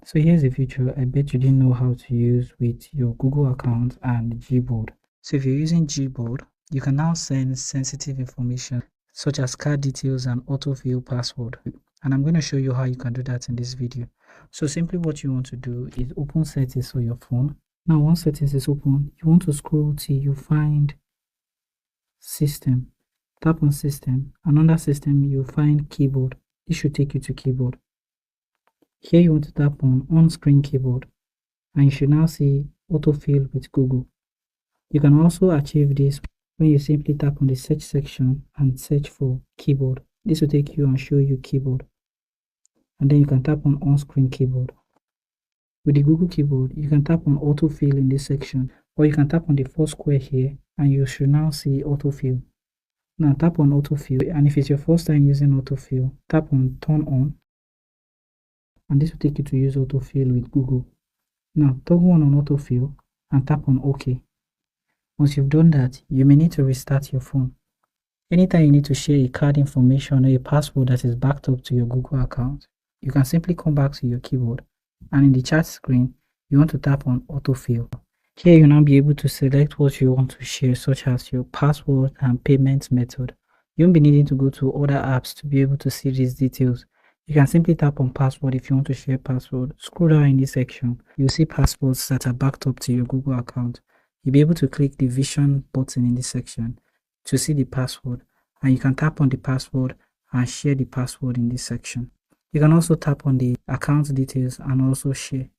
So here's a feature I bet you didn't know how to use with your Google account and Gboard. So if you're using Gboard, you can now send sensitive information such as card details and autofill password. And I'm going to show you how you can do that in this video. So simply what you want to do is open settings on your phone. Now once settings is open, you want to scroll till you find system. Tap on system, and under system you'll find keyboard. This should take you to keyboard. Here you want to tap on screen keyboard, and you should now see autofill with Google. You can also achieve this when you simply tap on the search section and search for keyboard. This will take you and show you keyboard, and then you can tap on screen keyboard. With the Google keyboard, you can tap on autofill in this section, or you can tap on the first square here and you should now see autofill. Now tap on autofill, and if it's your first time using autofill, tap on turn on, and this will take you to use autofill with Google. Now toggle on autofill and tap on OK. Once you've done that, you may need to restart your phone. Anytime you need to share a card information or a password that is backed up to your Google account, you can simply come back to your keyboard, and in the chat screen, you want to tap on autofill. Here you'll now be able to select what you want to share, such as your password and payment method. You won't be needing to go to other apps to be able to see these details. You can simply tap on password if you want to share password. Scroll down in this section, you'll see passwords that are backed up to your Google account. You'll be able to click the vision button in this section to see the password, and you can tap on the password and share the password in this section. You can also tap on the account details and also share.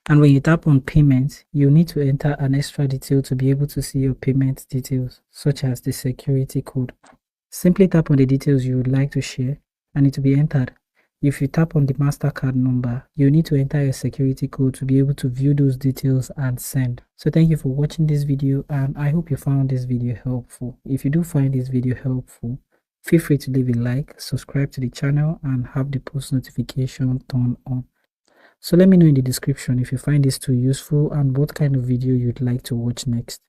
And when you tap on payment, you need to enter an extra detail to be able to see your payment details, such as the security code. Simply tap on the details you would like to share and it will be entered. If you tap on the MasterCard number, you need to enter your security code to be able to view those details and send. So thank you for watching this video, and I hope you found this video helpful. If you do find this video helpful, feel free to leave a like, subscribe to the channel, and have the post notification turned on. So let me know in the description if you find this too useful and what kind of video you'd like to watch next.